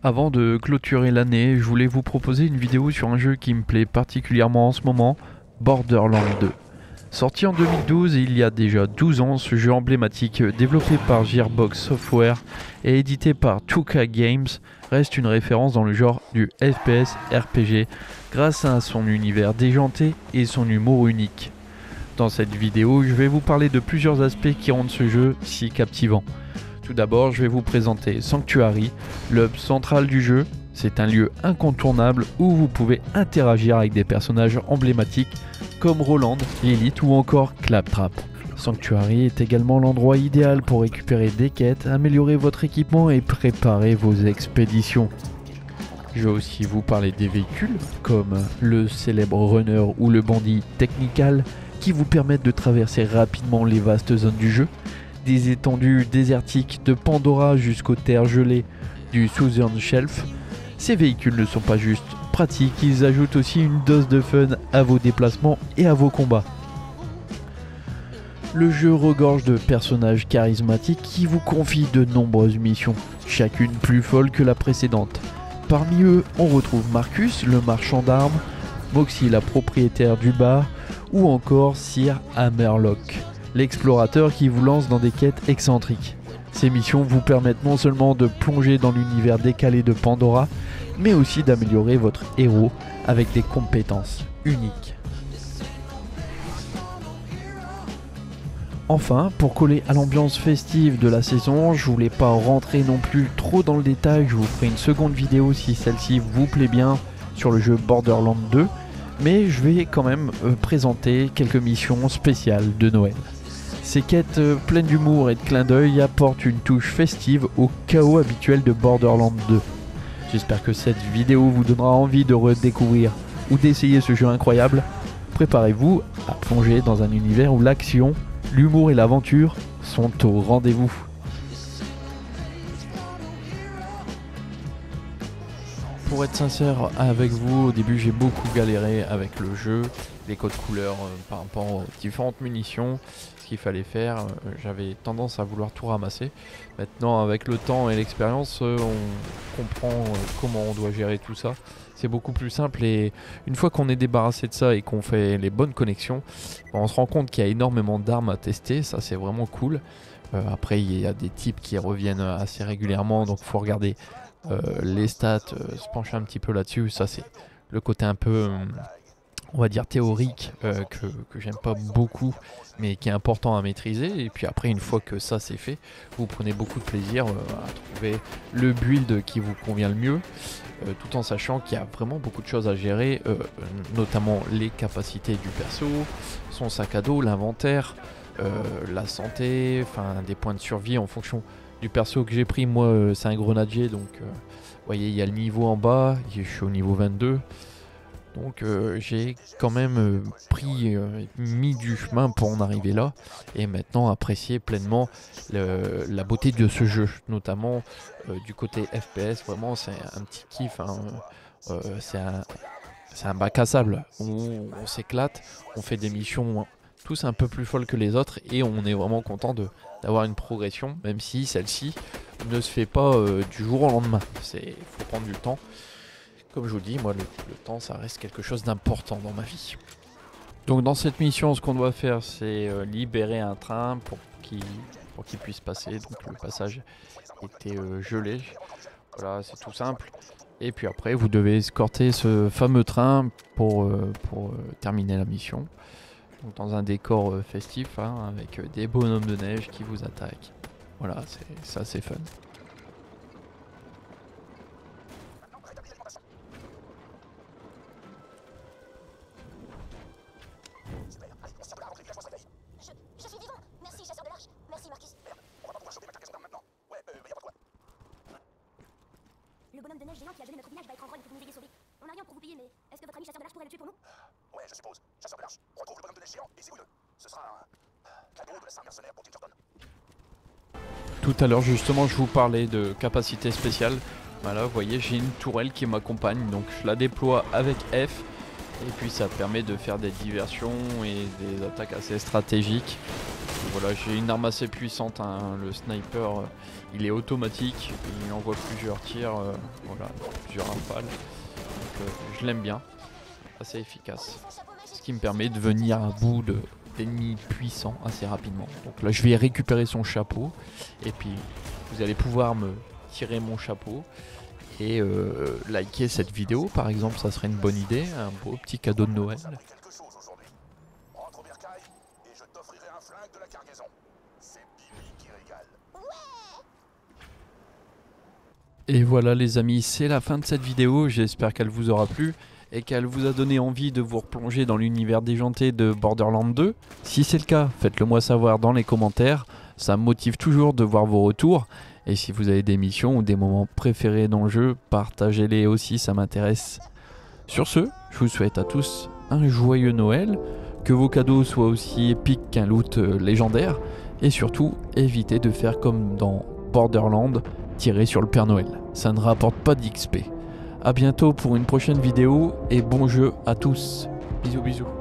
Avant de clôturer l'année, je voulais vous proposer une vidéo sur un jeu qui me plaît particulièrement en ce moment, Borderlands 2. Sorti en 2012 et il y a déjà 12 ans, ce jeu emblématique développé par Gearbox Software et édité par 2K Games reste une référence dans le genre du FPS RPG grâce à son univers déjanté et son humour unique. Dans cette vidéo, je vais vous parler de plusieurs aspects qui rendent ce jeu si captivant. Tout d'abord, je vais vous présenter Sanctuary, le hub central du jeu. C'est un lieu incontournable où vous pouvez interagir avec des personnages emblématiques comme Roland, Lilith ou encore Claptrap. Sanctuary est également l'endroit idéal pour récupérer des quêtes, améliorer votre équipement et préparer vos expéditions. Je vais aussi vous parler des véhicules comme le célèbre Runner ou le bandit Technical qui vous permettent de traverser rapidement les vastes zones du jeu, des étendues désertiques de Pandora jusqu'aux terres gelées du Southern Shelf. Ces véhicules ne sont pas juste pratiques, ils ajoutent aussi une dose de fun à vos déplacements et à vos combats. Le jeu regorge de personnages charismatiques qui vous confient de nombreuses missions, chacune plus folle que la précédente. Parmi eux, on retrouve Marcus, le marchand d'armes, Moxie, la propriétaire du bar, ou encore Sir Hammerlock, l'explorateur qui vous lance dans des quêtes excentriques. Ces missions vous permettent non seulement de plonger dans l'univers décalé de Pandora, mais aussi d'améliorer votre héros avec des compétences uniques. Enfin, pour coller à l'ambiance festive de la saison, je voulais pas rentrer non plus trop dans le détail, je vous ferai une seconde vidéo si celle-ci vous plaît bien sur le jeu Borderlands 2, mais je vais quand même présenter quelques missions spéciales de Noël. Ces quêtes pleines d'humour et de clins d'œil apportent une touche festive au chaos habituel de Borderlands 2. J'espère que cette vidéo vous donnera envie de redécouvrir ou d'essayer ce jeu incroyable. Préparez-vous à plonger dans un univers où l'action, l'humour et l'aventure sont au rendez-vous. Pour être sincère avec vous, au début j'ai beaucoup galéré avec le jeu, les codes couleurs par rapport aux différentes munitions, ce qu'il fallait faire, j'avais tendance à vouloir tout ramasser. Maintenant avec le temps et l'expérience, on comprend comment on doit gérer tout ça. C'est beaucoup plus simple et une fois qu'on est débarrassé de ça et qu'on fait les bonnes connexions, on se rend compte qu'il y a énormément d'armes à tester, ça c'est vraiment cool. Après il y a des types qui reviennent assez régulièrement, donc il faut regarder les stats, se pencher un petit peu là-dessus. Ça c'est le côté un peu on va dire théorique que j'aime pas beaucoup mais qui est important à maîtriser, et puis après une fois que ça c'est fait, vous prenez beaucoup de plaisir à trouver le build qui vous convient le mieux, tout en sachant qu'il y a vraiment beaucoup de choses à gérer, notamment les capacités du perso, son sac à dos, l'inventaire, la santé, enfin des points de survie en fonction du perso que j'ai pris. Moi c'est un grenadier, donc vous voyez il y a le niveau en bas, je suis au niveau 22, donc j'ai quand même mis du chemin pour en arriver là et maintenant apprécier pleinement la beauté de ce jeu, notamment du côté FPS. Vraiment c'est un petit kiff, hein. C'est un bac à sable où on s'éclate, on fait des missions tous un peu plus folles que les autres et on est vraiment content d'avoir une progression, même si celle-ci ne se fait pas du jour au lendemain. Il faut prendre du temps. Comme je vous dis, moi le temps ça reste quelque chose d'important dans ma vie. Donc dans cette mission, ce qu'on doit faire c'est libérer un train pour qu'il puisse passer. Donc le passage était gelé. Voilà, c'est tout simple. Et puis après vous devez escorter ce fameux train pour terminer la mission. Donc dans un décor festif, hein, avec des bonhommes de neige qui vous attaquent. Voilà, ça c'est fun. Je suis vivant. Merci, chasseur de l'arche. Merci, Marcus. On va pas pouvoir choper ma carcasse maintenant. Ouais, y a pas de quoi. Le bonhomme de neige géant qui a gelé notre village va être en grogne pour nous aider sauver. On n'a rien pour vous payer, mais est-ce que votre ami chasseur de l'arche pourrait le tuer pour nous? Ouais, je suppose. Chasseur de l'arche, retrouve le bonhomme de neige géant et zéouille-le. Ce sera un cadeau de la Saint mercenaire pour Tim Jordan. Tout à l'heure justement je vous parlais de capacité spéciale. Voilà, vous voyez j'ai une tourelle qui m'accompagne, donc je la déploie avec F Et puis ça permet de faire des diversions et des attaques assez stratégiques. Voilà, j'ai une arme assez puissante, hein. Le sniper il est automatique, il envoie plusieurs tirs, voilà, plusieurs rafales. Donc je l'aime bien, assez efficace. Ce qui me permet de venir à bout d'ennemis puissants assez rapidement. Donc là je vais récupérer son chapeau et puis vous allez pouvoir me tirer mon chapeau. Et liker cette vidéo par exemple, ça serait une bonne idée, un beau petit cadeau de Noël. Et voilà les amis, c'est la fin de cette vidéo, j'espère qu'elle vous aura plu et qu'elle vous a donné envie de vous replonger dans l'univers déjanté de Borderlands 2. Si c'est le cas, faites-le moi savoir dans les commentaires, ça me motive toujours de voir vos retours. Et si vous avez des missions ou des moments préférés dans le jeu, partagez-les aussi, ça m'intéresse. Sur ce, je vous souhaite à tous un joyeux Noël, que vos cadeaux soient aussi épiques qu'un loot légendaire, et surtout, évitez de faire comme dans Borderlands, tirer sur le Père Noël. Ça ne rapporte pas d'XP. A bientôt pour une prochaine vidéo, et bon jeu à tous. Bisous bisous.